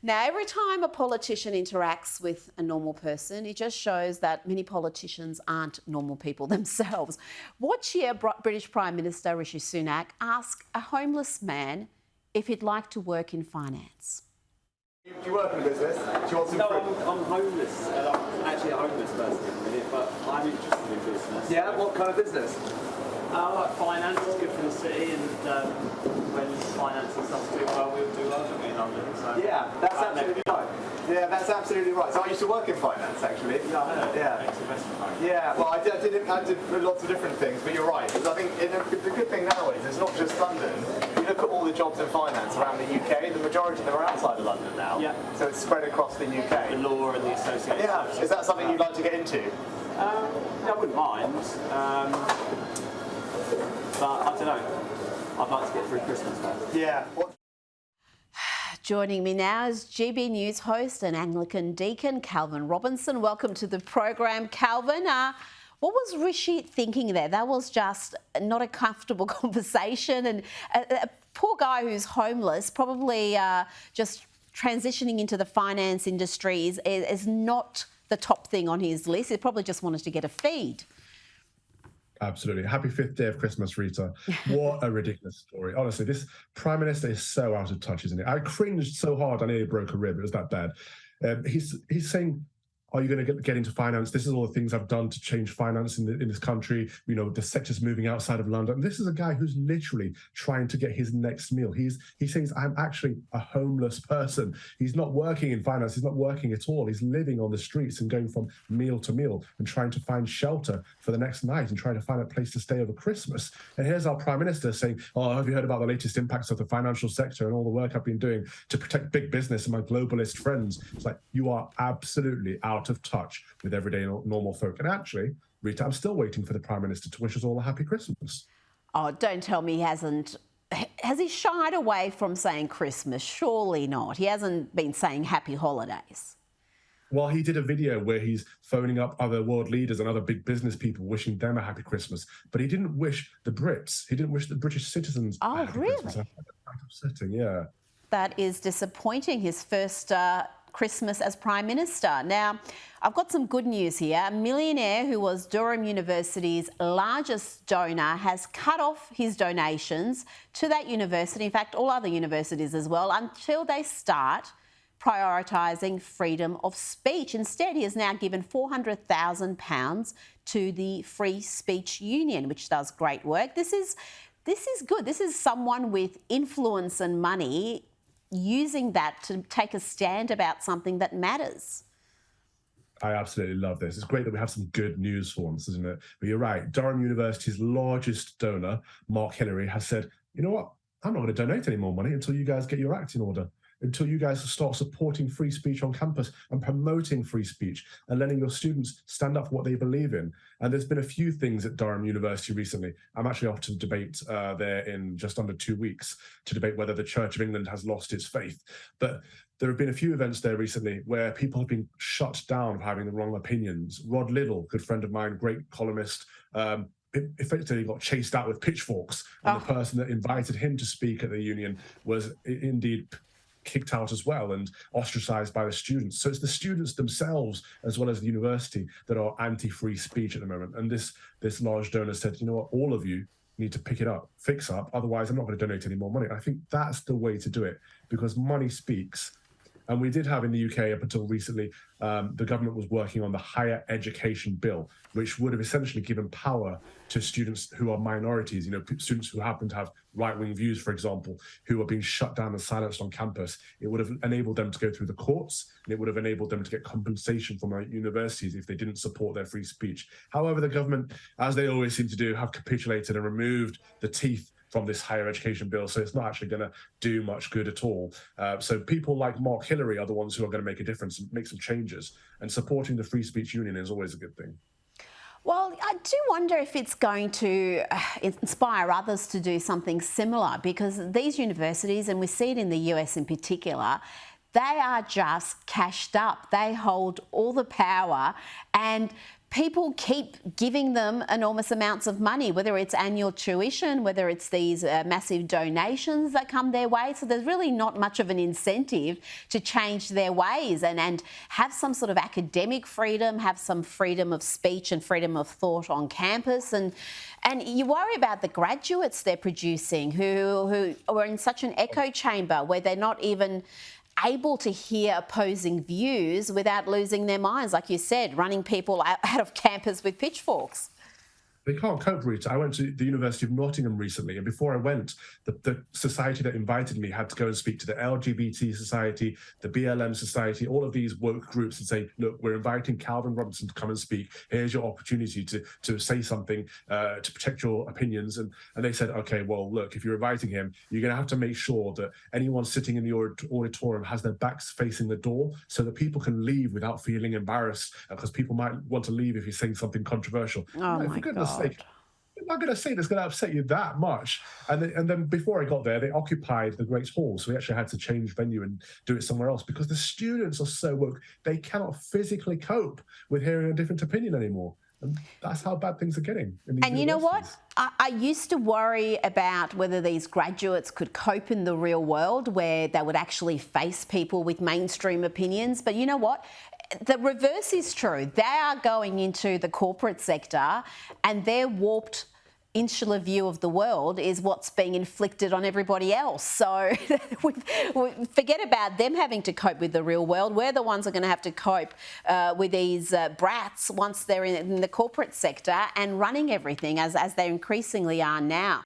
Now, every time a politician interacts with a normal person, it just shows that many politicians aren't normal people themselves. Watch here, British Prime Minister Rishi Sunak ask a homeless man if he'd like to work in finance. Do you work in a business? Do you want some fruit? I'm homeless. I'm actually a homeless person at the minute, but I'm interested in business. Yeah, what kind of business? Like finance is good for the city, and when finance and stuff do well, we'll do well in London. So Yeah, that's absolutely right. Yeah, that's absolutely right. So I used to work in finance, actually. Yeah, I know. Yeah. Investment bank. Yeah, well, I did lots of different things, but you're right. Because I think the good thing now is it's not just London. If you look at all the jobs in finance around the UK, the majority of them are outside of London now. Yeah. So it's spread across the UK. The law and the associated. Yeah, services. is that something you'd like to get into? Yeah, I wouldn't mind. But I don't know. I'd like to get through Christmas first. Yeah. Joining me now is GB News host and Anglican Deacon, Calvin Robinson. Welcome to the program, Calvin. What was Rishi thinking there? That was just not a comfortable conversation, and a poor guy who's homeless, probably just transitioning into the finance industry is not the top thing on his list. He probably just wanted to get a feed. Absolutely. Happy fifth day of Christmas, Rita. What a ridiculous story. Honestly, this Prime Minister is so out of touch, isn't it? I cringed so hard, I nearly broke a rib. It was that bad. He's saying, are you going to get into finance? This is all the things I've done to change finance in this country. You know, the sector's moving outside of London. This is a guy who's literally trying to get his next meal. He says, I'm actually a homeless person. He's not working in finance. He's not working at all. He's living on the streets and going from meal to meal and trying to find shelter for the next night and trying to find a place to stay over Christmas. And here's our Prime Minister saying, oh, have you heard about the latest impacts of the financial sector and all the work I've been doing to protect big business and my globalist friends? It's like, you are absolutely out of touch with everyday normal folk. And actually, Rita, I'm still waiting for the Prime Minister to wish us all a happy Christmas. Oh, don't tell me he hasn't. Has he shied away from saying Christmas? Surely not. He hasn't been saying happy holidays. Well, he did a video where he's phoning up other world leaders and other big business people, wishing them a happy Christmas. But he didn't wish the Brits. He didn't wish the British citizens a happy Christmas. I find that quite upsetting, yeah. That is disappointing. His first Christmas as Prime Minister. Now, I've got some good news here. A millionaire who was Durham University's largest donor has cut off his donations to that university, in fact, all other universities as well, until they start prioritising freedom of speech. Instead, he has now given £400,000 to the Free Speech Union, which does great work. This is good. This is someone with influence and money using that to take a stand about something that matters. I absolutely love this. It's great that we have some good news for once, isn't it? But you're right. Durham University's largest donor, Mark Hillary, has said, you know what? I'm not going to donate any more money until you guys get your act in order, until you guys start supporting free speech on campus and promoting free speech and letting your students stand up for what they believe in. And there's been a few things at Durham University recently. I'm actually off to debate there in just under 2 weeks to debate whether the Church of England has lost its faith. But there have been a few events there recently where people have been shut down for having the wrong opinions. Rod Liddell, good friend of mine, great columnist, effectively got chased out with pitchforks. And the person that invited him to speak at the union was indeed kicked out as well and ostracized by the students. So it's the students themselves, as well as the university, that are anti-free speech at the moment. And this large donor said, you know what, all of you need to pick it up, fix up, otherwise I'm not going to donate any more money. I think that's the way to do it, because money speaks. And we did have in the UK up until recently, the government was working on the higher education bill, which would have essentially given power to students who are minorities, you know, students who happen to have right-wing views, for example, who are being shut down and silenced on campus. It would have enabled them to go through the courts, and it would have enabled them to get compensation from universities if they didn't support their free speech. However, the government, as they always seem to do, have capitulated and removed the teeth from this higher education bill, so it's not actually going to do much good at all. So people like Mark Hillary are the ones who are going to make a difference and make some changes, and supporting the Free Speech Union is always a good thing. Well, I do wonder if it's going to inspire others to do something similar, because these universities, and we see it in the US in particular, they are just cashed up. They hold all the power, and people keep giving them enormous amounts of money, whether it's annual tuition, whether it's these massive donations that come their way. So there's really not much of an incentive to change their ways and have some sort of academic freedom, have some freedom of speech and freedom of thought on campus. And you worry about the graduates they're producing who are in such an echo chamber where they're not even able to hear opposing views without losing their minds, like you said, running people out of campus with pitchforks. They can't cope, Rita. I went to the University of Nottingham recently, and before I went, the society that invited me had to go and speak to the LGBT society, the BLM society, all of these woke groups, and say, look, we're inviting Calvin Robinson to come and speak. Here's your opportunity to say something, to protect your opinions. And they said, okay, well, look, if you're inviting him, you're going to have to make sure that anyone sitting in the auditorium has their backs facing the door so that people can leave without feeling embarrassed, because people might want to leave if you're saying something controversial. Oh, my God. I'm not going to say that's going to upset you that much. And then before I got there, they occupied the Great Hall. So we actually had to change venue and do it somewhere else because the students are so woke. They cannot physically cope with hearing a different opinion anymore. And that's how bad things are getting. And you know what? I used to worry about whether these graduates could cope in the real world where they would actually face people with mainstream opinions. But you know what? The reverse is true. They are going into the corporate sector and their warped insular view of the world is what's being inflicted on everybody else. So forget about them having to cope with the real world. We're the ones who are going to have to cope with these brats once they're in the corporate sector and running everything as they increasingly are now.